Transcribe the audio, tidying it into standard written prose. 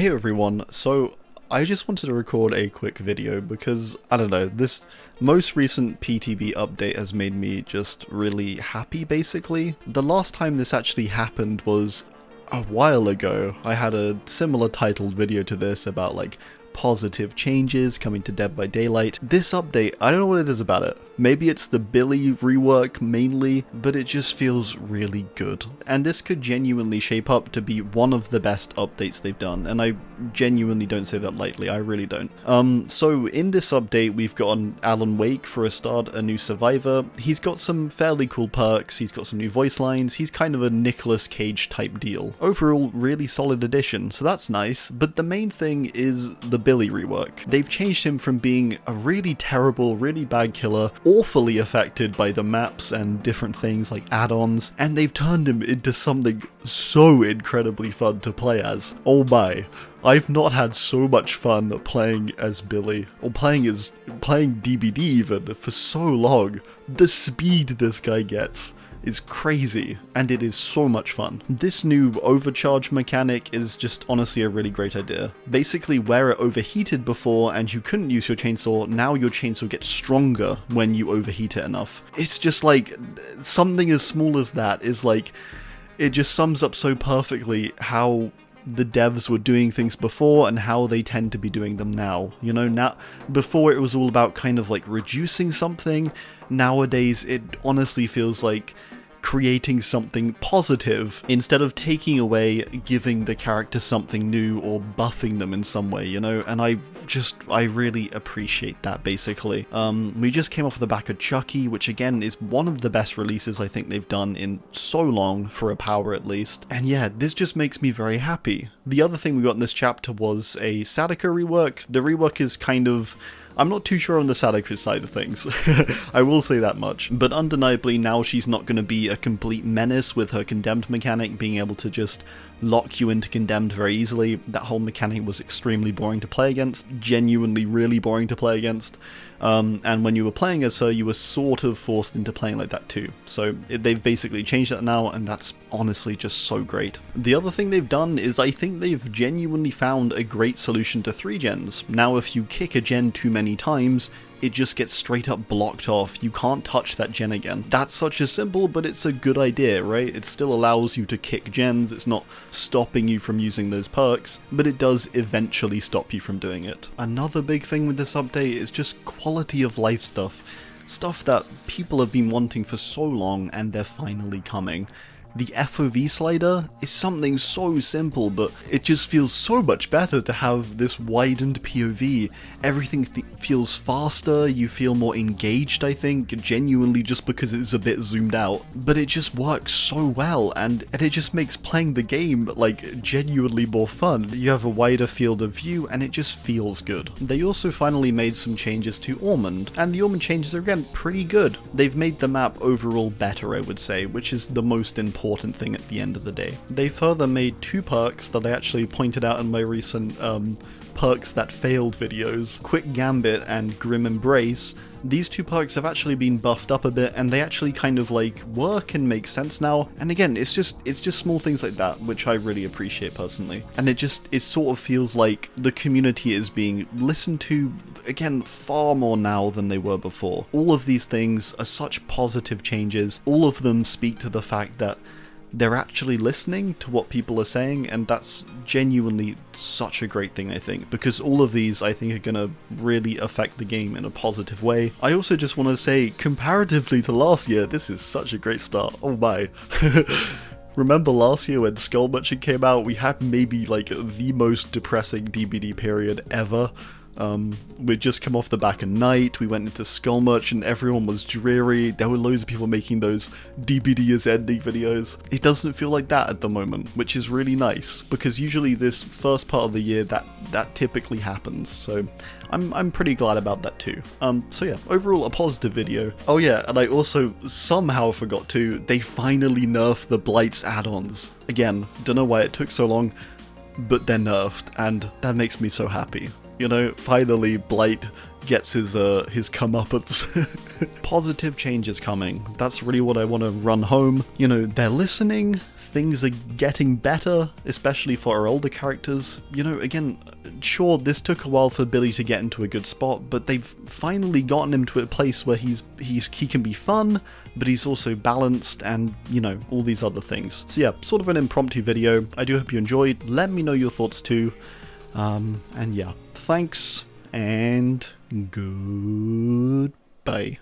Hey everyone, so I just wanted to record a quick video because, I don't know, this most recent PTB update has made me just really happy basically. The last time this actually happened was a while ago. I had a similar titled video to this about like positive changes coming to Dead by Daylight. This update, I don't know what it is about it. Maybe it's the Billy rework mainly, but it just feels really good. And this could genuinely shape up to be one of the best updates they've done, and I genuinely don't say that lightly, I really don't. So in this update we've got Alan Wake for a start, a new survivor. He's got some fairly cool perks, he's got some new voice lines, he's kind of a Nicolas Cage type deal. Overall, really solid addition, so that's nice, but the main thing is the Billy rework. They've changed him from being a really terrible, really bad killer, awfully affected by the maps and different things like add-ons, and they've turned him into something so incredibly fun to play as. Oh my. I've not had so much fun playing as Billy, or playing DBD even, for so long. The speed this guy gets is crazy, and it is so much fun. This new overcharge mechanic is just honestly a really great idea. Basically, where it overheated before and you couldn't use your chainsaw, now your chainsaw gets stronger when you overheat it enough. It's just like, something as small as that is like, it just sums up so perfectly how the devs were doing things before and how they tend to be doing them now. You know, now before it was all about kind of like reducing something. Nowadays it honestly feels like creating something positive instead of taking away, giving the character something new or buffing them in some way, you know, and I really appreciate that basically. We just came off the back of Chucky, which again is one of the best releases I think they've done in so long, for a power at least, and yeah, this just makes me very happy. The other thing we got in this chapter was a Sadako rework. The rework is kind of, I'm not too sure on the Sadako side of things, I will say that much, but undeniably now she's not going to be a complete menace with her condemned mechanic being able to just lock you into condemned very easily. That whole mechanic was extremely boring to play against, genuinely really boring to play against, and when you were playing as her you were sort of forced into playing like that too. So they've basically changed that now, and that's honestly just so great. The other thing they've done is I think they've genuinely found a great solution to 3 gens. Now if you kick a gen too many times, it just gets straight up blocked off. You can't touch that gen again. That's such a simple, but it's a good idea, right? It still allows you to kick gens, it's not stopping you from using those perks, but it does eventually stop you from doing it. Another big thing with this update is just quality of life stuff. Stuff that people have been wanting for so long, and they're finally coming. The FOV slider is something so simple, but it just feels so much better to have this widened POV. Everything feels faster, you feel more engaged, I think, genuinely just because it's a bit zoomed out. But it just works so well, and it just makes playing the game, like, genuinely more fun. You have a wider field of view, and it just feels good. They also finally made some changes to Ormond, and the Ormond changes are again pretty good. They've made the map overall better, I would say, which is the most important thing at the end of the day. They further made 2 perks that I actually pointed out in my recent perks that failed videos, Quick Gambit and Grim Embrace. These 2 perks have actually been buffed up a bit, and they actually kind of like work and make sense now. And again, it's just small things like that which I really appreciate personally. And it sort of feels like the community is being listened to again far more now than they were before. All of these things are such positive changes. All of them speak to the fact that they're actually listening to what people are saying, and that's genuinely such a great thing, I think, because all of these I think are gonna really affect the game in a positive way. I also just want to say, comparatively to last year, this is such a great start. Oh my. Remember last year when Skull Merchant came out, we had maybe like the most depressing DBD period ever. We'd just come off the back of Night, we went into Skull Merchant, everyone was dreary, there were loads of people making those DBD is ending videos. It doesn't feel like that at the moment, which is really nice, because usually this first part of the year that typically happens, so I'm pretty glad about that too. So yeah, overall a positive video. Oh yeah, and I also somehow forgot to, they finally nerfed the Blight's add-ons. Again, don't know why it took so long, but they're nerfed, and that makes me so happy. You know, finally Blight gets his comeuppance. Positive change is coming. That's really what I want to run home. You know, they're listening, things are getting better, especially for our older characters. You know, again, sure, this took a while for Billy to get into a good spot, but they've finally gotten him to a place where he can be fun, but he's also balanced and, you know, all these other things. So yeah, sort of an impromptu video. I do hope you enjoyed. Let me know your thoughts too. And yeah, thanks and goodbye.